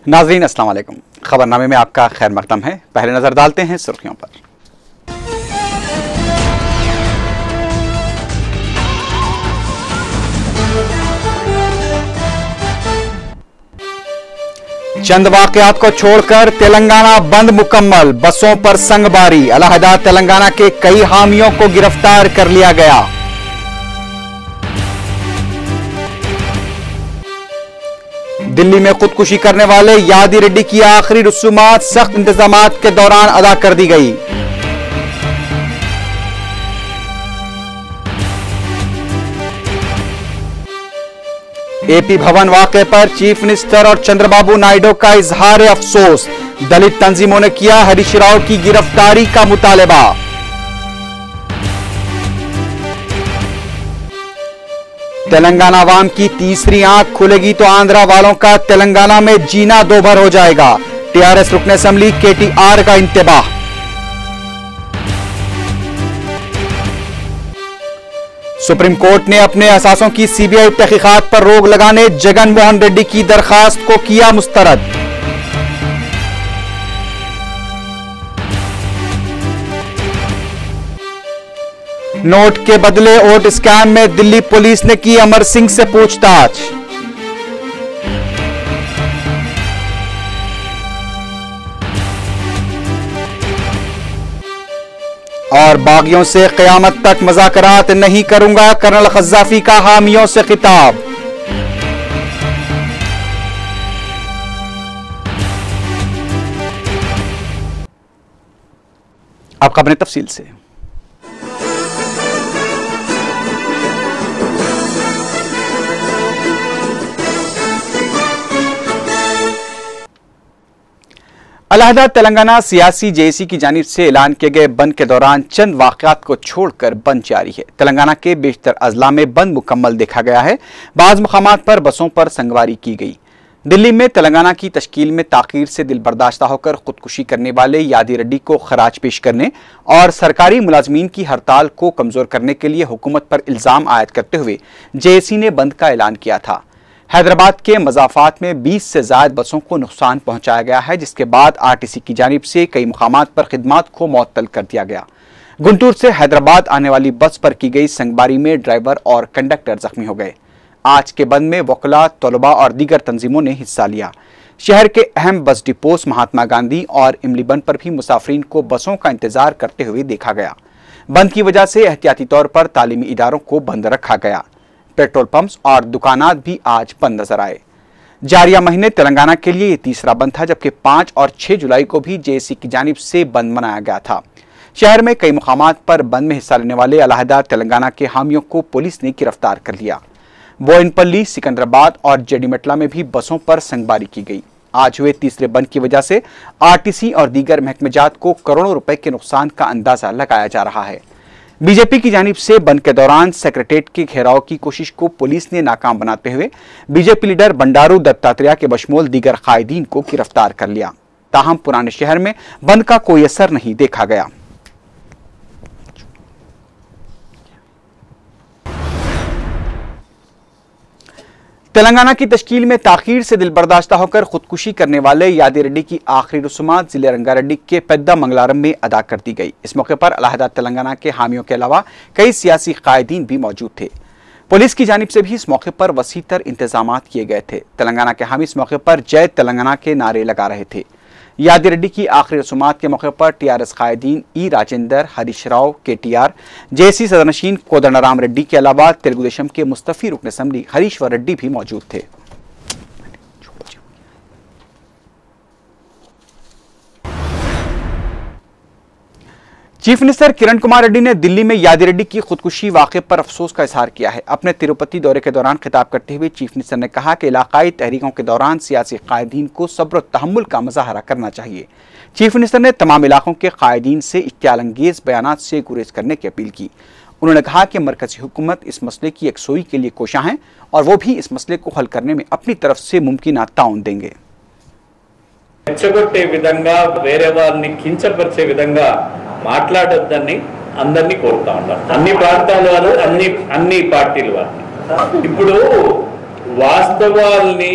नाज़रीन अस्सलाम वालेकुम। खबरनामे में आपका खैर मकदम है। पहले नजर डालते हैं सुर्खियों पर। चंद वाकयात को छोड़कर तेलंगाना बंद मुकम्मल, बसों पर संगबारी, अलहदा तेलंगाना के कई हामियों को गिरफ्तार कर लिया गया। दिल्ली में खुदकुशी करने वाले यादी रेड्डी की आखिरी रसूमात सख्त इंतजामात के दौरान अदा कर दी गई। एपी भवन वाकये पर चीफ मिनिस्टर और चंद्रबाबू नायडू का इजहार अफसोस, दलित तंजीमों ने किया हरीश राव की गिरफ्तारी का मुतालबा। तेलंगाना अवाम की तीसरी आंख खुलेगी तो आंध्रा वालों का तेलंगाना में जीना दोभर हो जाएगा, टीआरएस रुकन असेंबली केटीआर का इंतबाह। सुप्रीम कोर्ट ने अपने असासों की सीबीआई तहकीकात पर रोक लगाने जगन मोहन रेड्डी की दरखास्त को किया मुस्तरद। नोट के बदले वोट स्कैम में दिल्ली पुलिस ने की अमर सिंह से पूछताछ। और बागियों से क़यामत तक मुज़ाकरात नहीं करूंगा, कर्नल क़ज़्ज़ाफ़ी का हामियों से खिताब। अब खबरें तफसील से। अलहदा तेलंगाना सियासी जेएसी की जानिब से ऐलान किए गए बंद के दौरान चंद वाकयात को छोड़कर बंद जारी है। तेलंगाना के बेशतर अजला में बंद मुकम्मल देखा गया है। बाज़ मकामात पर बसों पर संगवारी की गई। दिल्ली में तेलंगाना की तश्कील में ताख़ीर से दिल बर्दाश्ता होकर खुदकुशी करने वाले यादी रेड्डी को खराज पेश करने और सरकारी मुलाजमीन की हड़ताल को कमजोर करने के लिए हुकूमत पर इल्ज़ाम आयद करते हुए जेएसी ने बंद का ऐलान किया था। हैदराबाद के मज़ाफ़ात में 20 से ज़ायद बसों को नुकसान पहुंचाया गया है, जिसके बाद आरटीसी की जानिब से कई मुकामात पर खिदमात को मुअत्तल कर दिया गया। गुंटूर से हैदराबाद आने वाली बस पर की गई संगबारी में ड्राइवर और कंडक्टर जख्मी हो गए। आज के बंद में वकला, तलबा और दीगर तंजीमों ने हिस्सा लिया। शहर के अहम बस डिपोस महात्मा गांधी और इमलीबन पर भी मुसाफिरीन को बसों का इंतजार करते हुए देखा गया। बंद की वजह से एहतियाती तौर पर तालीमी इदारों को बंद रखा गया। पेट्रोल पंप्स और दुकानात भी आज बंद नजर आए। जारिया महीने तेलंगाना के लिए यह तीसरा बंद था, जबकि 5 और 6 जुलाई को भी जेएसी की जानिब से बंद मनाया गया था। शहर में कई मुकामात पर बंद में हिस्सा लेने वाले अलहदा तेलंगाना के हामियों को पुलिस ने गिरफ्तार कर लिया। बोयनपल्ली, सिकंदराबाद और जेडीमेटला में भी बसों पर संगबारी की गई। आज हुए तीसरे बंद की वजह से आरटीसी और दीगर महकमेजात को करोड़ों रुपए के नुकसान का अंदाजा लगाया जा रहा है। बीजेपी की जानिब से बंद के दौरान सेक्रेटेरिएट के घेराव की कोशिश को पुलिस ने नाकाम बनाते हुए बीजेपी लीडर बंडारू दत्तात्रेय के बशमूल दीगर कायदीन को गिरफ्तार कर लिया। ताहम पुराने शहर में बंद का कोई असर नहीं देखा गया। तेलंगाना की तश्कील में ताख़ीर से दिल बर्दाश्ता होकर खुदकुशी करने वाले यादी रेड्डी की आखिरी रसूमात जिले रंगारेड्डी के पेद्दा मंगलारम में अदा कर दी गई। इस मौके पर अलहदा तेलंगाना के हामियों के अलावा कई सियासी कायदीन भी मौजूद थे। पुलिस की जानिब से भी इस मौके पर वसीतर इंतजामात किए गए थे। तेलंगाना के हामी इस मौके पर जय तेलंगाना के नारे लगा रहे थे। यादी रेड्डी की आखिरी रसूमात के मौके पर टीआरएस कायदीन ई राजेंदर, हरीश राव, केटीआर, जेएसी सदरनशीन कोदंडराम रेड्डी के अलावा तेलुगुदेशम के मुस्तफी रुकन असेंबली हरीश्वर रेड्डी भी मौजूद थे। चीफ मिनिस्टर किरण कुमार रेड्डी ने दिल्ली में यादी रेड्डी की खुदकुशी वाक़े पर अफसोस का इजहार किया है। अपने तिरुपति दौरे के दौरान खिताब करते हुए चीफ मिनिस्टर ने कहा कि इलाकाई तहरीकों के दौरान सियासी कायदीन को सब्र और तहम्मुल का मुजाहरा करना चाहिए। चीफ मिनिस्टर ने तमाम इलाकों के कायदीन से इख्तियालंगेज बयानात से गुरेज करने की अपील की। उन्होंने कहा कि मरकजी हुकूमत इस मसले की यकसोई के लिए कोशां है और वो भी इस मसले को हल करने में अपनी तरफ से मुमकिन ताउन देंगे। రెచ్చగొట్టే విధంగా వేరే వారిని కించపరిచే విధంగా మాట్లాడొద్దని అందరినీ కోరుతా ఉంటారు, అన్ని ప్రాంతాల వారు, అన్ని పార్టీల వారు. ఇప్పుడు వాస్తవాల్ని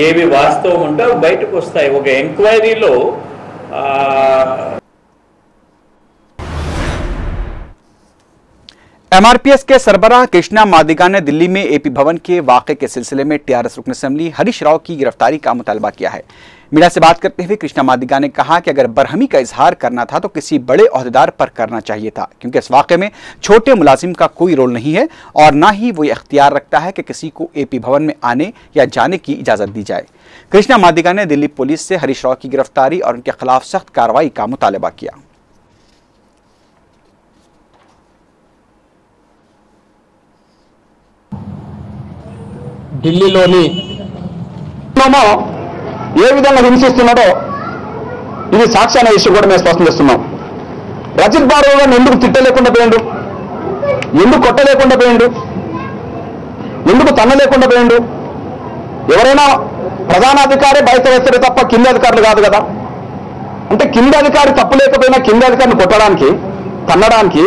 ఏవి వాస్తవం ఉంటే అవి బయటకు వస్తాయి. ఒక ఎంక్వైరీలో एमआरपीएस के सरबराह कृष्णा मादिगा ने दिल्ली में एपी भवन के वाकये के सिलसिले में टीआरएस रुकन असेंबली हरीश राव की गिरफ्तारी का मुतालबा किया है। मीडिया से बात करते हुए कृष्णा मादिगा ने कहा कि अगर बरहमी का इजहार करना था तो किसी बड़े ओहदेदार पर करना चाहिए था, क्योंकि इस वाकये में छोटे मुलाजिम का कोई रोल नहीं है और ना ही वो इख्तियार रखता है कि किसी को एपी भवन में आने या जाने की इजाजत दी जाए। कृष्णा मादिगा ने दिल्ली पुलिस से हरीश राव की गिरफ्तारी और उनके खिलाफ सख्त कार्रवाई का मुतालबा किया। ఢిల్లీలోని ఏ విధంగా హింసిస్తున్నాడో ఇది సాక్ష్య అనే విషయం కూడా మేము స్పష్టం చేస్తున్నాం. రజిత్ బాబు గారిని ఎందుకు తిట్టలేకుండా పోయిండు, ఎందుకు కొట్టలేకుండా పోయిండు, ఎందుకు తన్నలేకుండా పోయిండు? ఎవరైనా ప్రధానాధికారి బయట వేస్తాడే తప్ప కింద అధికారులు కాదు కదా. అంటే కింద అధికారి తప్పు లేకపోయినా కింద అధికారిని కొట్టడానికి, తన్నడానికి,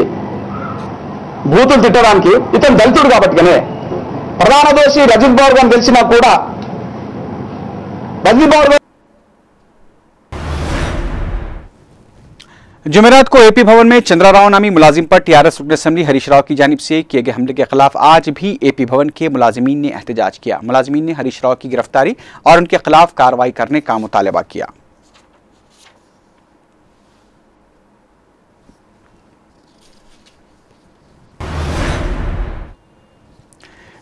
బూతులు తిట్టడానికి ఇతను దళితుడు కాబట్టిగానే ప్రధాన దోషి రజిత్ బాబు గారిని తెలిసినా కూడా రజిత్ బాబు जुमेरात को एपी भवन में चंद्रा राव नामी मुलाजिम पर टीआरएस रुकन असेंबली हरीश राव की जानिब से किए गए हमले के खिलाफ आज भी एपी भवन के मुलाजिमीन ने एहतजाज किया। मुलाजिमीन ने हरीश राव की गिरफ्तारी और उनके खिलाफ कार्रवाई करने का मुतालबा किया।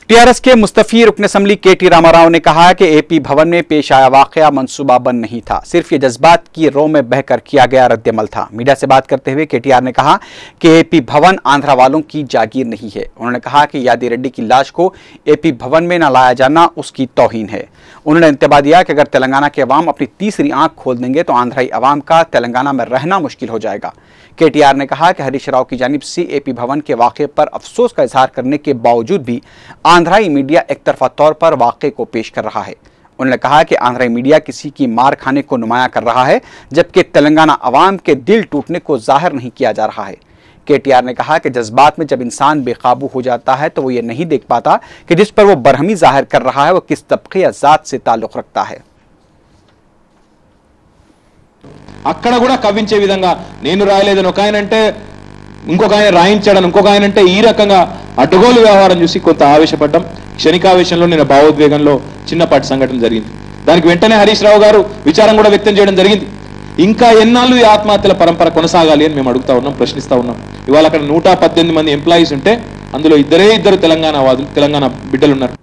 टीआरएस के मुस्तफी रुकन असेंबली केटी रामाराव ने कहा कि एपी भवन में पेश आया वाकया मंसूबाबंद नहीं था, सिर्फ ये जज्बात की रो में बहकर किया गया रद्दमल था। मीडिया से बात करते हुए केटीआर ने कहा कि एपी भवन आंध्रा वालों की जागीर नहीं है। उन्होंने कहा कि यादी रेड्डी की लाश को एपी भवन में न लाया जाना उसकी तौहीन है। उन्होंने इंतबा दिया कि अगर तेलंगाना के अवाम अपनी तीसरी आंख खोल देंगे तो आंध्राई अवाम का तेलंगाना में रहना मुश्किल हो जाएगा। केटीआर ने कहा कि हरीश राव की जानिब से एपी भवन के वाकये पर अफसोस का इजहार करने के बावजूद भी आंध्राई मीडिया एक तरफा तौर पर वाकये को पेश कर रहा है। उन्होंने कहा कि आंध्राई मीडिया किसी की मार खाने को नुमाया कर रहा है, जबकि तेलंगाना अवाम के दिल टूटने को जाहिर नहीं किया जा रहा है। केटीआर ने कहा कि जज्बात में जब इंसान बेकाबू हो जाता है तो वो ये नहीं देख पाता कि जिस पर वो बरहमी जाहिर कर रहा है वो किस तबके या जात से ताल्लुक रखता है। అక్కడ కూడా కవ్వించే విధంగా నేను రాయలేదని ఒక ఆయన అంటే ఇంకొక ఆయన రాయించడం, ఇంకొక ఆయన అంటే ఈ రకంగా అడ్డగోలు వ్యవహారం చూసి కొంత ఆవేశపడ్డాం. క్షణికావేశంలో నేను భావోద్వేగంలో చిన్నపాటి సంఘటన జరిగింది. దానికి వెంటనే హరీష్ రావు గారు విచారం కూడా వ్యక్తం చేయడం జరిగింది. ఇంకా ఎన్నాళ్ళు ఈ ఆత్మహత్యల పరంపర కొనసాగాలి అని మేము అడుగుతా ఉన్నాం, ప్రశ్నిస్తా ఉన్నాం. ఇవాళ అక్కడ 118 మంది ఎంప్లాయీస్ ఉంటే అందులో ఇద్దరు తెలంగాణ వాదులు, తెలంగాణ బిడ్డలు ఉన్నారు.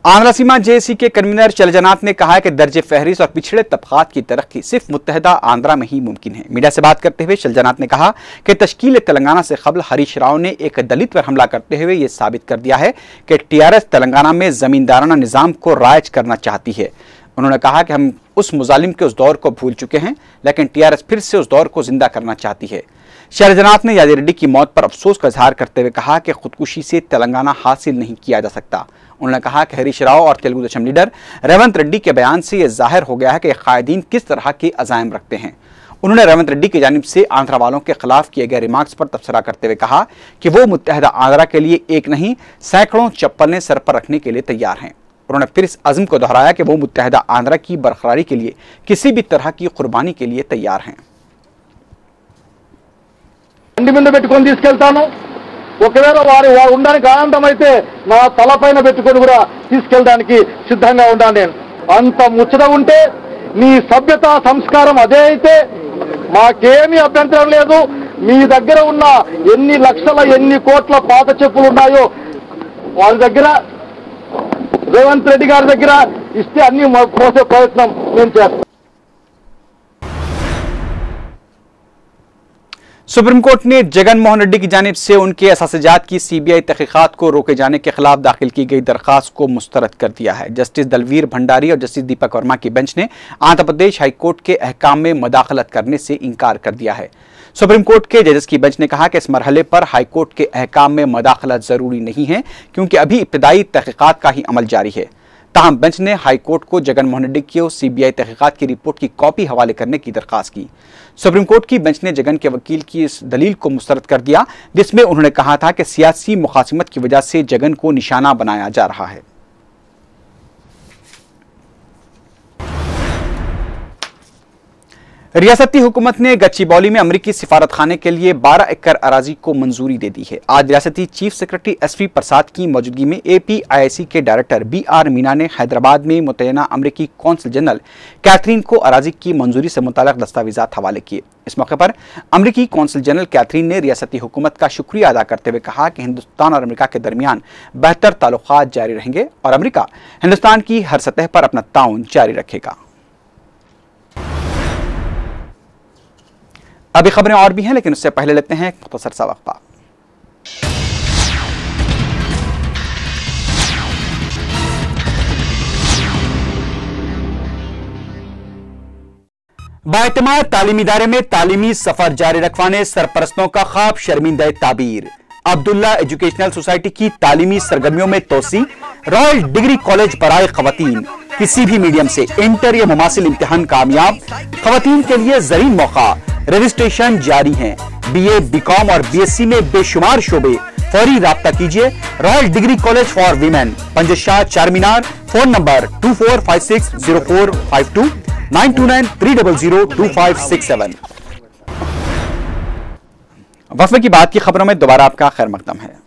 आंध्रा सीमा जेएसी के कन्वीनर चलजनाथ ने कहा है कि दर्जे फहरिस्त और पिछड़े तबकात की तरक्की सिर्फ मुत्तहदा आंध्रा में ही मुमकिन है। मीडिया से बात करते हुए चलजनाथ ने कहा कि तश्कील तेलंगाना से कबल हरीश राव ने एक दलित पर हमला करते हुए यह साबित कर दिया है कि टीआरएस तेलंगाना में जमींदाराना निज़ाम को राइज करना चाहती है। उन्होंने कहा कि हम उस मुजालिम के उस दौर को भूल चुके हैं, लेकिन टीआरएस फिर से उस दौर को जिंदा करना चाहती है। शैलजनाथ ने यादी रेड्डी की मौत पर अफसोस का इजहार करते हुए कहा कि खुदकुशी से तेलंगाना हासिल नहीं किया जा सकता। उन्होंने कहा कि हरीश राव और तेलुगु देशम लीडर रेवंत रेड्डी के बयान से यह जाहिर हो गया है कि कायदीन किस तरह के अज़ाइम रखते हैं। उन्होंने रेवंत रेड्डी की जानिब से आंध्रा वालों के खिलाफ किए गए रिमार्क्स पर तबसरा करते हुए कहा कि वो मुत्तहदा आंध्रा के लिए एक नहीं सैकड़ों चप्पलें सर पर रखने के लिए तैयार हैं। उन्होंने फिर इस अज़्म को दोहराया कि वो मुत्तहदा आंध्रा की बरकरारी के लिए किसी भी तरह की कुर्बानी के लिए तैयार हैं। ఒకవేళ వారు ఉండడానికి ఆనందమైతే నా తలపైన పెట్టుకొని కూడా తీసుకెళ్ళడానికి సిద్ధంగా ఉన్నాను. నేను అంత ముచ్చట ఉంటే నీ సభ్యత సంస్కారం అదే అయితే మాకేమీ అభ్యంతరం లేదు. మీ దగ్గర ఉన్న ఎన్ని లక్షల ఎన్ని కోట్ల పాత చెప్పులు ఉన్నాయో వాళ్ళ దగ్గర రేవంత్ రెడ్డి గారి దగ్గర ఇస్తే అన్ని మోసే ప్రయత్నం నేను చేస్తాను. सुप्रीम कोर्ट ने जगन मोहन रेड्डी की जानिब से उनके असासजात की सीबीआई तहकीकात को रोके जाने के खिलाफ दाखिल की गई दरखास्त को मुस्तरद कर दिया है। जस्टिस दलवीर भंडारी और जस्टिस दीपक वर्मा की बेंच ने आंध्र प्रदेश हाईकोर्ट के अहकाम में मदाखलत करने से इनकार कर दिया है। सुप्रीम कोर्ट के जजेस की बेंच ने कहा कि इस मरहले पर हाईकोर्ट के अहकाम में मदाखलत जरूरी नहीं है, क्योंकि अभी इब्तदाई तहकीकात का ही अमल जारी है। ताहम बेंच ने हाई कोर्ट को जगन मोहन रेड्डी की सीबीआई तहकीकात की रिपोर्ट की कॉपी हवाले करने की दरखास्त की। सुप्रीम कोर्ट की बेंच ने जगन के वकील की इस दलील को मुस्तरद कर दिया, जिसमें उन्होंने कहा था कि सियासी मुखासिमत की वजह से जगन को निशाना बनाया जा रहा है। रियासती हुकूमत ने गच्चीबौली में अमरीकी सिफारत खाने के लिए 12 एकड़ अराजी को मंजूरी दे दी है। आज रियासती चीफ सेक्रेटरी एसवी प्रसाद की मौजूदगी में APIIC के डायरेक्टर BR मीना ने हैदराबाद में मुतयना अमरीकी कौंसल जनरल कैथरीन को अराजी की मंजूरी से मुताल्लिक दस्तावेजात हवाले किए। इस मौके पर अमरीकी कौंसल जनरल कैथरीन ने रियासती हुकूमत का शुक्रिया अदा करते हुए कहा कि हिंदुस्तान और अमरीका के दरमियान बेहतर ताल्लुकात जारी रहेंगे और अमरीका हिंदुस्तान की हर सतह पर अपना ताउन जारी रखेगा। अभी खबरें और भी हैं, लेकिन उससे पहले लेते हैं एक मुख्तसर सा वक्फा। बाएतमाद तालीमी इदारे में तालीमी सफर जारी रखवाने सरपरस्तों का ख्वाब शर्मिंदा ताबीर। अब्दुल्ला एजुकेशनल सोसाइटी की तालीमी सरगर्मियों में तोसी। रॉयल डिग्री कॉलेज बराए खवातीन किसी भी मीडियम से इंटर या मुमासिल इम्तिहान कामयाब। खवातीन के लिए जरीन मौका, रजिस्ट्रेशन जारी है। BA, BCom और BSc में बेशुमार शोबे। फौरी राब्ता कीजिए। Royal degree college for women, Panjeshah, Charminar. Phone number 24560452 9293002567। वफ़े की बात की खबरों में दोबारा आपका खैर मकदम है।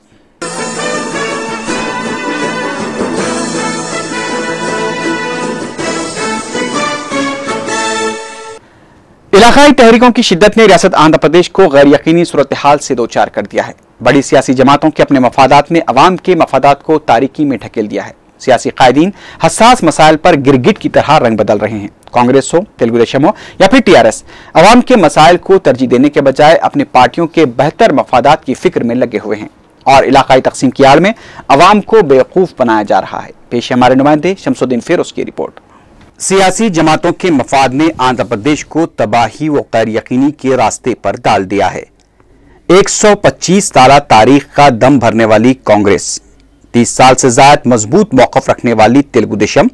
इलाकाई तहरीकों की शिद्दत ने रियासत आंध्र प्रदेश को गैर यकीनी सूरत हाल से दो चार कर दिया है। बड़ी सियासी जमातों के अपने मफादात ने अवाम के मफादात को तारीकी में ढकेल दिया है। सियासी कायदीन हसास मसाइल पर गिरगिट की तरह रंग बदल रहे हैं। कांग्रेस हो, तेलुगु देशम हो या फिर TRS, अवाम के मसाइल को तरजीह देने के बजाय अपनी पार्टियों के बेहतर मफादात की फिक्र में लगे हुए हैं और इलाकाई तकसीम की आड़ में अवाम को बेवकूफ बनाया जा रहा है। पेश है हमारे नुमाइंदे शमसुद्दीन फिरोज की रिपोर्ट। सियासी जमातों के मफाद ने आंध्र प्रदेश को तबाही व गैर यकीनी के रास्ते पर डाल दिया है। 125 साल तारीख का दम भरने वाली कांग्रेस, 30 साल से ज्यादा मजबूत मौकफ रखने वाली तेलुगु देशम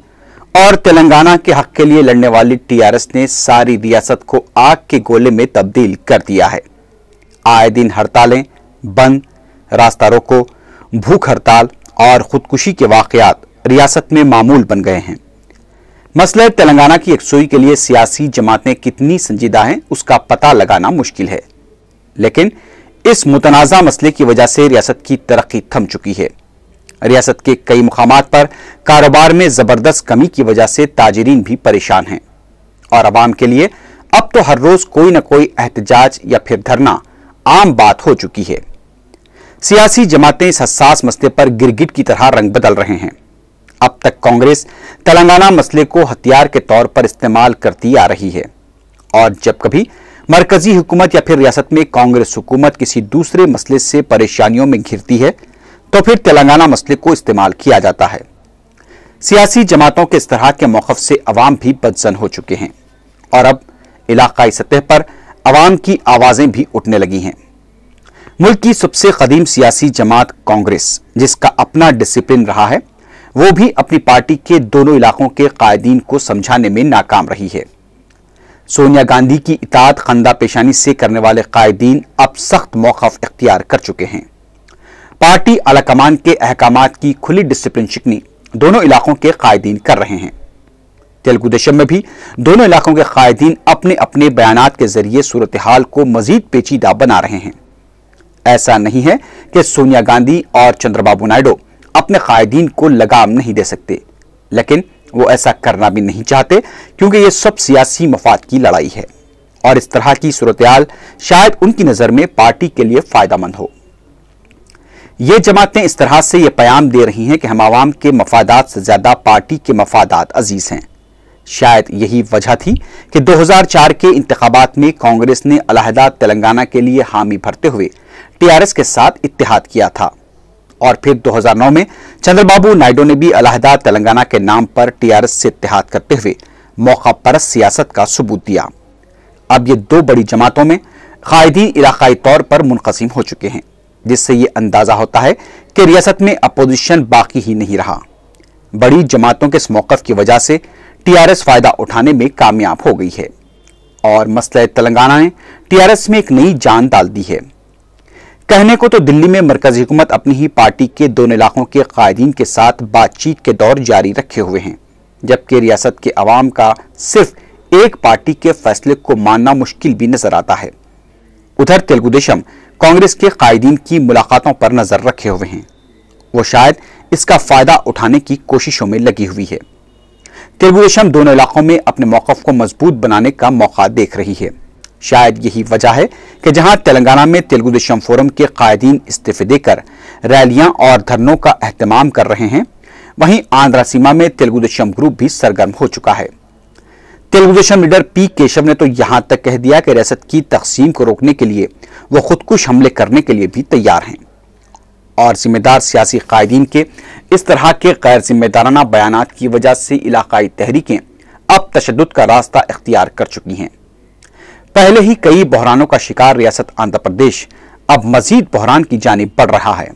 और तेलंगाना के हक के लिए लड़ने वाली TRS ने सारी रियासत को आग के गोले में तब्दील कर दिया है। आए दिन हड़तालें, बंद, रास्ता रोको, भूख हड़ताल और खुदकुशी के वाकयात रियासत में मामूल बन गए हैं। मसले तेलंगाना की यकसुई के लिए सियासी जमातें कितनी संजीदा हैं उसका पता लगाना मुश्किल है, लेकिन इस मुतनाज़ा मसले की वजह से रियासत की तरक्की थम चुकी है। रियासत के कई मुकामात पर कारोबार में जबरदस्त कमी की वजह से ताजिरीन भी परेशान हैं और अवाम के लिए अब तो हर रोज कोई न कोई एहतजाज या फिर धरना आम बात हो चुकी है। सियासी जमातें इस हसास मसले पर गिरगिट की तरह रंग बदल रहे हैं। अब तक कांग्रेस तेलंगाना मसले को हथियार के तौर पर इस्तेमाल करती आ रही है और जब कभी मरकजी हुकूमत या फिर रियासत में कांग्रेस हुकूमत किसी दूसरे मसले से परेशानियों में घिरती है तो फिर तेलंगाना मसले को इस्तेमाल किया जाता है। सियासी जमातों के इस तरह के मौकफ से अवाम भी बदजन हो चुके हैं और अब इलाकाई सतह पर अवाम की आवाजें भी उठने लगी हैं। मुल्क की सबसे कदीम सियासी जमात कांग्रेस, जिसका अपना डिसिप्लिन रहा है, वो भी अपनी पार्टी के दोनों इलाकों के कायदीन को समझाने में नाकाम रही है। सोनिया गांधी की इताअत खंदा पेशानी से करने वाले कायदीन अब सख्त मौकफ इख्तियार कर चुके हैं। पार्टी आलाकमान के अहकामात की खुली डिसिप्लिन शिकनी दोनों इलाकों के कायदीन कर रहे हैं। तेलुगु देशम में भी दोनों इलाकों के कायदीन अपने अपने बयानात के जरिए सूरत हाल को मजीद पेचीदा बना रहे हैं। ऐसा नहीं है कि सोनिया गांधी और चंद्रबाबू नायडू अपने कायदीन को लगाम नहीं दे सकते, लेकिन वो ऐसा करना भी नहीं चाहते क्योंकि ये सब सियासी मफाद की लड़ाई है और इस तरह की सूरत-ए-हाल शायद उनकी नजर में पार्टी के लिए फायदेमंद हो। ये जमातें इस तरह से ये पैगाम दे रही हैं कि हम आवाम के मफादात से ज्यादा पार्टी के मफादात अजीज हैं। शायद यही वजह थी कि 2004 के इंतखाबात में कांग्रेस ने अलहदा तेलंगाना के लिए हामी भरते हुए TRS के साथ इत्तेहाद किया था और फिर 2009 में चंद्रबाबू नायडू ने भी अलहदा तेलंगाना के नाम पर TRS से इत्तेहाद करते हुए मौका परस्त सियासत का सबूत दिया। अब ये दो बड़ी जमातों में कायदीन इलाकाई तौर पर मुनक़सिम हो चुके हैं, जिससे ये अंदाजा होता है कि रियासत में अपोजिशन बाकी ही नहीं रहा। बड़ी जमातों के इस मौकफ की वजह से टीआरएस फायदा उठाने में कामयाब हो गई है और मसले तेलंगाना ने टीआरएस में एक नई जान डाल दी है। कहने को तो दिल्ली में मरकजी हुकूमत अपनी ही पार्टी के दोनों इलाकों के कायदीन के साथ बातचीत के दौर जारी रखे हुए हैं, जबकि रियासत के अवाम का सिर्फ एक पार्टी के फैसले को मानना मुश्किल भी नजर आता है। उधर तेलुगुदेशम कांग्रेस के कायदीन की मुलाकातों पर नजर रखे हुए हैं। वो शायद इसका फायदा उठाने की कोशिशों में लगी हुई है। तेलुगुदेशम दोनों इलाकों में अपने मौकफ को मजबूत बनाने का मौका देख रही है। शायद यही वजह है कि जहां तेलंगाना में तेलुगुदेशम फोरम के कायदीन इस्तीफे देकर रैलियां और धरनों का एहतमाम कर रहे हैं, वहीं आंध्रा सीमा में तेलुगुदेशम ग्रुप भी सरगर्म हो चुका है। तेलुगुदेशम लीडर पी केशव ने तो यहां तक कह दिया कि रियासत की तकसीम को रोकने के लिए वो खुदकुश हमले करने के लिए भी तैयार हैं और जिम्मेदार सियासी कायदीन के इस तरह के गैर जिम्मेदाराना बयानात की वजह से इलाकाई तहरीकें अब तशद्दुद का रास्ता इख्तियार कर चुकी हैं। पहले ही कई बहरानों का शिकार रियासत आंध्र प्रदेश अब मजीद बहरान की जानिब बढ़ रहा है,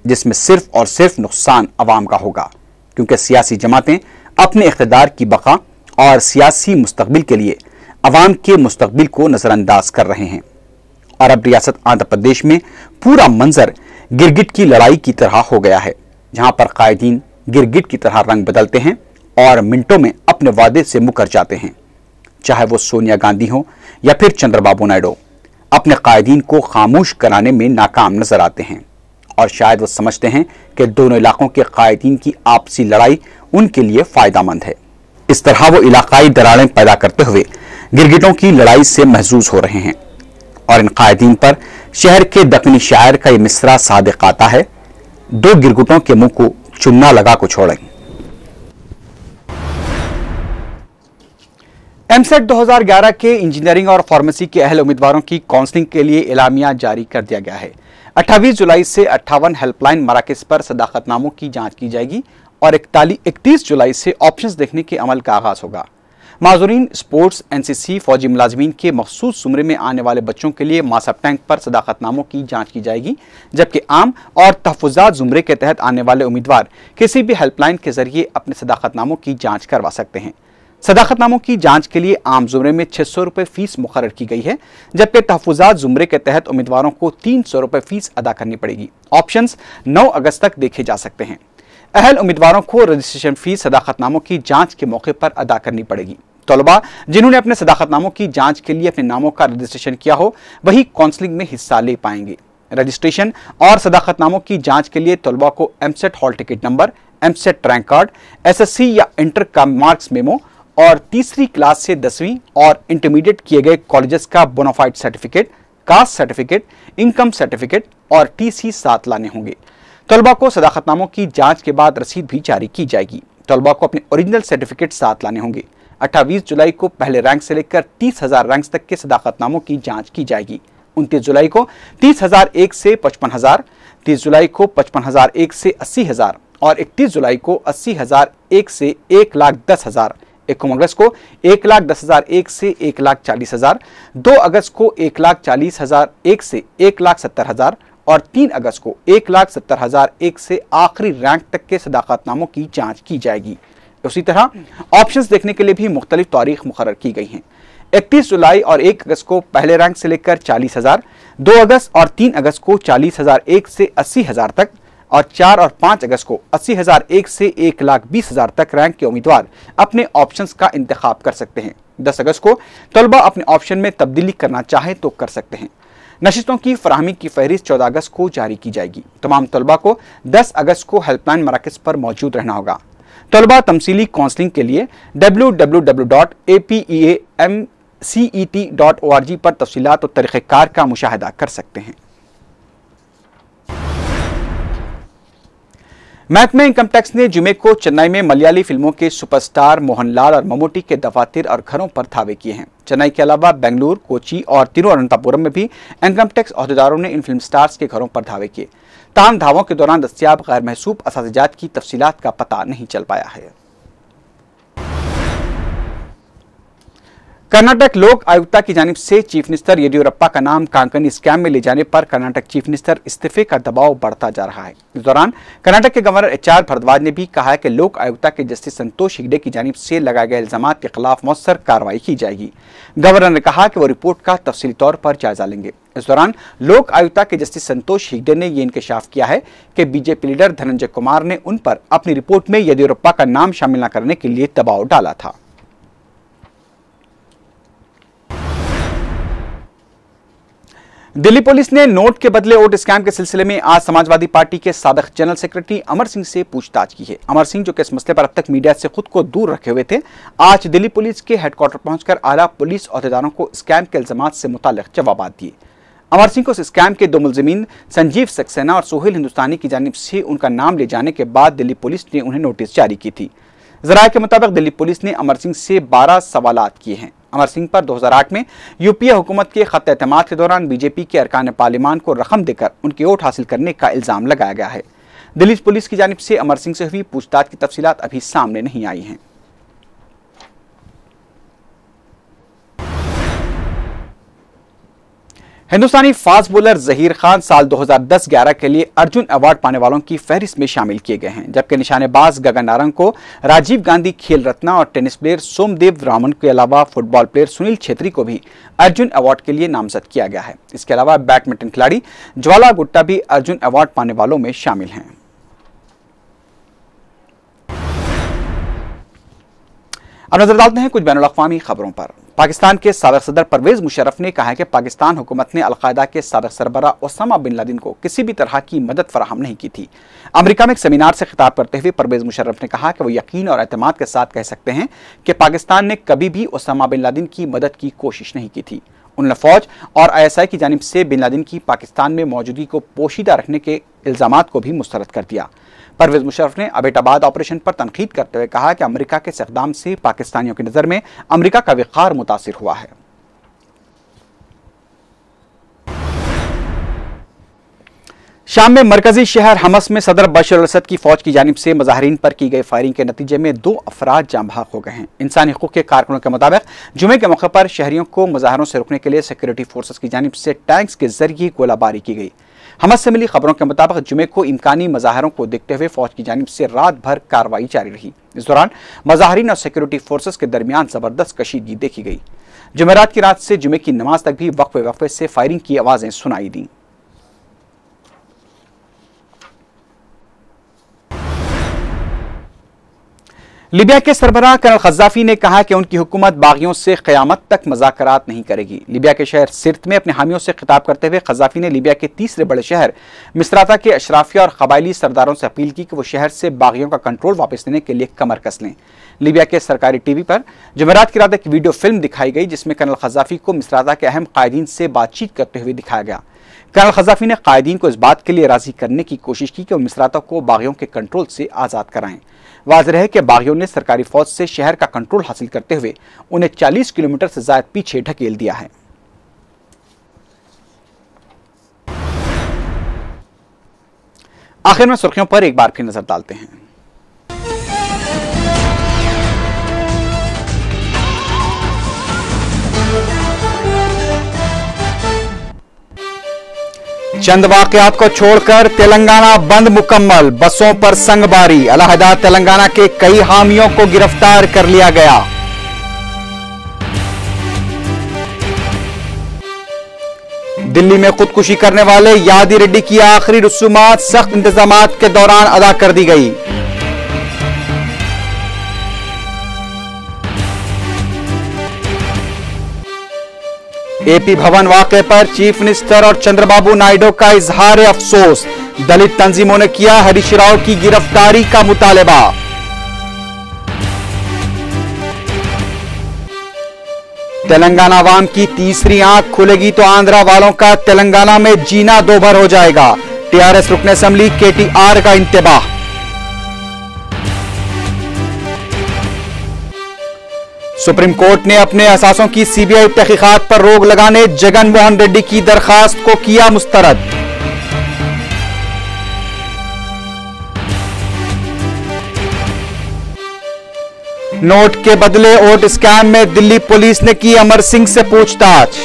जिसमें सिर्फ और सिर्फ नुकसान अवाम का होगा, क्योंकि सियासी जमातें अपने इख्तिदार की बका और सियासी मुस्तकबिल के लिए अवाम के मुस्तकबिल को नजरअंदाज कर रहे हैं। और अब रियासत आंध्र प्रदेश में पूरा मंजर गिरगिट की लड़ाई की तरह हो गया है, जहां पर कायदीन गिरगिट की तरह रंग बदलते हैं और मिनटों में अपने वादे से मुकर जाते हैं। चाहे वो सोनिया गांधी हो या फिर चंद्रबाबू नायडू, अपने कायदीन को खामोश कराने में नाकाम नजर आते हैं और शायद वो समझते हैं कि दोनों इलाकों के कायदीन की आपसी लड़ाई उनके लिए फायदामंद है। इस तरह वो इलाकाई दरारें पैदा करते हुए गिरगिटों की लड़ाई से महजूज हो रहे हैं और इन कायदीन पर शहर के दक्षिणी शायर का यह मिसरा सादिक आता है, दो गिरगिटों के मुंह को चुन्ना लगा को छोड़ें। एमसेट 2011 के इंजीनियरिंग और फार्मेसी के अहल उम्मीदवारों की काउंसलिंग के लिए एलामिया जारी कर दिया गया है। 28 जुलाई से 58 हेल्पलाइन मराकज पर सदाकतनामों की जांच की जाएगी और 31 जुलाई से ऑप्शंस देखने के अमल का आगाज होगा। माजूरीन स्पोर्ट्स, एनसीसी, फौजी मुलाजमीन के मखसूस जुमरे में आने वाले बच्चों के लिए मासब टैंक पर सदाकतनामों की जांच की जाएगी, जबकि आम और तहफुजात जुमरे के तहत आने वाले उम्मीदवार किसी भी हेल्पलाइन के जरिए अपने सदाकतनामों की जांच करवा सकते हैं। सदाकतनामों की जांच के लिए आम जुमरे में 600 रुपए फीस मुकर्रर की गई है, जबकि तहफुजात जुमरे के तहत उम्मीदवारों को 300 रुपए फीस अदा करनी पड़ेगी। ऑप्शंस 9 अगस्त तक देखे जा सकते हैं। अहल उम्मीदवारों को रजिस्ट्रेशन फीस सदाकतनामों की जांच के मौके पर अदा करनी पड़ेगी। तलबा जिन्होंने अपने सदाकतनामों की जांच के लिए अपने नामों का रजिस्ट्रेशन किया हो, वही काउंसलिंग में हिस्सा ले पाएंगे। रजिस्ट्रेशन और सदाकतनामों की जांच के लिए तलबा को EAMCET hall ticket number, EAMCET rank card, SSC या इंटर का मार्क्स मेमो और तीसरी क्लास से 10वीं और इंटरमीडिएट किए गए कॉलेजेस का bonafide certificate, caste certificate, income certificate और टीसी साथ लाने होंगे। तलबा को सदाकतनामों की जांच के बाद रसीद भी जारी की जाएगी। तलबा को अपने ओरिजिनल सर्टिफिकेट साथ लाने होंगे। 28 जुलाई को पहले रैंक से लेकर 30,000 रैंक्स तक के सदाकतनामों की जांच की जाएगी। 29 जुलाई को 30,001 से 55,000, 30 जुलाई को 55,001 से 80,000 और 31 जुलाई को 80,001 से 1,10,000, 1 अगस्त को 1,10,001 से 1,40,000, 2 अगस्त को 1,40,001 से 1,70,000 और 3 अगस्त को 1,70,001 से आखिरी रैंक तक के सदाकतनामों की जांच की जाएगी। उसी तरह ऑप्शंस देखने के लिए भी मुख्तलिफ तारीख मुकर्रर की गई हैं। 31 जुलाई और 1 अगस्त को पहले रैंक से लेकर 40,000, 2 अगस्त और 3 अगस्त को 40,001 से 80,000 तक और 4 और 5 अगस्त को 80,001 से 1,20,000 तक रैंक के उम्मीदवार अपने ऑप्शंस का इंतखाब कर सकते हैं। 10 अगस्त को तलबा अपने ऑप्शन में तब्दीली करना चाहे तो कर सकते हैं। नशिस्तों की फराहमी की फहरिस्त 14 अगस्त को जारी की जाएगी। तमाम तलबा को 10 अगस्त को हेल्पलाइन मराकज पर मौजूद रहना होगा। तलबा तमसीली काउंसलिंग के लिए www.apeamcet.org पर तफसीलात और तरीक़ेकार का मुशाहिदा कर सकते हैं। महकमे इनकम टैक्स ने जुमे को चेन्नई में मलयाली फिल्मों के सुपरस्टार मोहनलाल और ममूटी के दफातर और घरों पर धावे किए हैं। चेन्नई के अलावा बेंगलुरु, कोची और तिरुवनंतपुरम में भी इनकम टैक्स अहदेदारों ने इन फिल्म स्टार्स के घरों पर धावे किए। ताहम धावों के दौरान दस्तियाब गैर महसूब असातिजात की तफसीलात का पता नहीं चल पाया है। कर्नाटक लोक आयुक्ता की जानिब से चीफ मिनिस्टर येदियुरप्पा का नाम कांकनी स्कैम में ले जाने पर कर्नाटक चीफ मिनिस्टर इस्तीफे का दबाव बढ़ता जा रहा है। इस दौरान कर्नाटक के गवर्नर एच.आर. भारद्वाज ने भी कहा है कि लोक आयुक्ता के जस्टिस संतोष हेगड़े की जानिब से लगाए गए इल्जाम के खिलाफ मौसर कार्रवाई की जाएगी। गवर्नर ने कहा कि वो रिपोर्ट का तफसीली तौर पर जायजा लेंगे। इस दौरान लोक आयुक्ता के जस्टिस संतोष हेगड़े ने यह इंकशाफ किया है कि बीजेपी लीडर धनंजय कुमार ने उन पर अपनी रिपोर्ट में येदियुरप्पा का नाम शामिल न करने के लिए दबाव डाला था। दिल्ली पुलिस ने नोट के बदले वोट स्कैम के सिलसिले में आज समाजवादी पार्टी के साबिक जनरल सेक्रेटरी अमर सिंह से पूछताछ की है। अमर सिंह, जो कि इस मसले पर अब तक मीडिया से खुद को दूर रखे हुए थे, आज दिल्ली पुलिस के हेडक्वार्टर पहुंचकर आला पुलिस ओहदेदारों को स्कैम के इल्जामात से मुताल्लिक जवाब दिए। अमर सिंह को इस स्कैम के दो मुलजिमीन संजीव सक्सेना और सोहेल हिंदुस्तानी की जानिब से उनका नाम ले जाने के बाद दिल्ली पुलिस ने उन्हें नोटिस जारी की थी। जराये के मुताबिक दिल्ली पुलिस ने अमर सिंह से 12 सवालात किए हैं। अमर सिंह पर 2008 में यूपीए हुकूमत के खत एतमाद के दौरान बीजेपी के अरकान पार्लिमान को रकम देकर उनके वोट हासिल करने का इल्जाम लगाया गया है। दिल्ली पुलिस की जानिब से अमर सिंह से हुई पूछताछ की तफसीलात अभी सामने नहीं आई हैं। हिंदुस्तानी फास्ट बॉलर जहीर खान साल 2010-11 के लिए अर्जुन अवार्ड पाने वालों की फहरिस्त में शामिल किए गए हैं, जबकि निशानेबाज गगन नारंग को राजीव गांधी खेल रत्न और टेनिस प्लेयर सोमदेव रामन के अलावा फुटबॉल प्लेयर सुनील छेत्री को भी अर्जुन अवार्ड के लिए नामजद किया गया है। इसके अलावा बैडमिंटन खिलाड़ी ज्वाला गुट्टा भी अर्जुन अवार्ड पाने वालों में शामिल हैं। अब नजर डालते हैं कुछ बैनुल-अक़वामी खबरों पर। पाकिस्तान के साबिक़ सदर परवेज मुशर्रफ ने कहा है कि पाकिस्तान हुकूमत ने अलकायदा के साबिक़ सरबरा ओसामा बिन लादेन को किसी भी तरह की मदद फराहम नहीं की थी। अमेरिका में एक सेमिनार से खिताब करते हुए परवेज मुशर्रफ ने कहा कि वो यकीन और एतमाद के साथ कह सकते हैं कि पाकिस्तान ने कभी भी ओसामा बिन लादेन की मदद की कोशिश नहीं की थी। उन्होंने फौज और ISI की जानिब से बिन लादेन की पाकिस्तान में मौजूदगी को पोशीदा रखने के इल्जामात को भी मुस्तरद कर दिया। परवेज मुशर्रफ ने अबेटाबाद ऑपरेशन पर तनकीद करते हुए कहा कि अमेरिका के इस इक़दाम से पाकिस्तानियों की नज़र में अमेरिका का विक़ार मुतासिर हुआ है। शाम में मरकजी शहर हमस में सदर बशर अल-असद की फौज की जानिब से मुजाहिरीन पर की गई फायरिंग के नतीजे में 2 अफराद जाँ बहक हो गए हैं। इंसानी हकूक़ के कारकुनों के मुताबिक जुमे के मौके पर शहरियों को मुजाहरों से रोकने के लिए सिक्योरिटी फोर्सेस की जानिब से टैंक्स के जरिए गोलाबारी की गई। हमस से मिली खबरों के मुताबिक जुमे को इम्कानी मुजाहरों को देखते हुए फौज की जानिब से रात भर कार्रवाई जारी रही। इस दौरान मुजाहिरीन और सिक्योरिटी फोर्सेस के दरमियान जबरदस्त कशीदगी देखी गई। जुमेरात की रात से जुमे की नमाज तक भी वक्फे वक्फे से फायरिंग की आवाजें सुनाई दी। लीबिया के सरबराह कर्नल ग़द्दाफ़ी ने कहा कि उनकी हुकूमत बागियों से क़यामत तक मुज़ाकरात नहीं करेगी। लीबिया के शहर सिर्त में अपने हामियों से खिताब करते हुए ग़द्दाफ़ी ने लीबिया के तीसरे बड़े शहर मिस्राता के अशराफिया और कबायली सरदारों से अपील की कि वो शहर से बागियों का कंट्रोल वापस लेने के लिए कमर कस लें। लीबिया के सरकारी टीवी पर जुमेरात की रात एक वीडियो फिल्म दिखाई गई जिसमें कर्नल ग़द्दाफ़ी को मिस्राता के अहम कायदीन से बातचीत करते हुए दिखाया गया। कर्नल ग़द्दाफ़ी ने कायदीन को इस बात के लिए राजी करने की कोशिश की कि वो मिस्राता को बागियों के कंट्रोल से आज़ाद कराएं। वाज़ेह है कि बागियों ने सरकारी फौज से शहर का कंट्रोल हासिल करते हुए उन्हें 40 किलोमीटर से ज्यादा पीछे ढकेल दिया है। आखिर में सुर्खियों पर एक बार फिर नजर डालते हैं। चंद वाकयात को छोड़कर तेलंगाना बंद मुकम्मल, बसों पर संगबारी, अलहदा तेलंगाना के कई हामियों को गिरफ्तार कर लिया गया। दिल्ली में खुदकुशी करने वाले यादी रेड्डी की आखिरी रसूमात सख्त इंतजामात के दौरान अदा कर दी गई। एपी भवन वाकये पर चीफ मिनिस्टर और चंद्रबाबू नायडू का इजहार अफसोस, दलित तंजीमों ने किया हरीश राव की गिरफ्तारी का मुतालबा। तेलंगाना अवाम की तीसरी आंख खुलेगी तो आंध्रा वालों का तेलंगाना में जीना दोभर हो जाएगा, टीआरएस रुकन असेंबली केटीआर का इंतबाह। सुप्रीम कोर्ट ने अपने असासों की सीबीआई तहकीकात पर रोक लगाने जगन मोहन रेड्डी की दरखास्त को किया मुस्तरद। नोट के बदले वोट स्कैम में दिल्ली पुलिस ने की अमर सिंह से पूछताछ।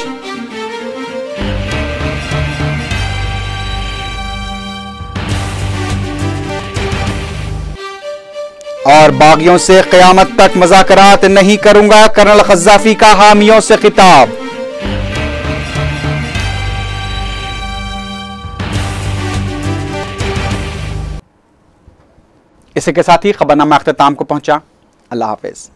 और बागियों से क़यामत तक मुज़ाकरात नहीं करूंगा, कर्नल क़ज़्ज़ाफ़ी का हामियों से खिताब। इसी के साथ ही खबरनामा अख्ताम को पहुंचा। अल्लाह हाफ़िज़।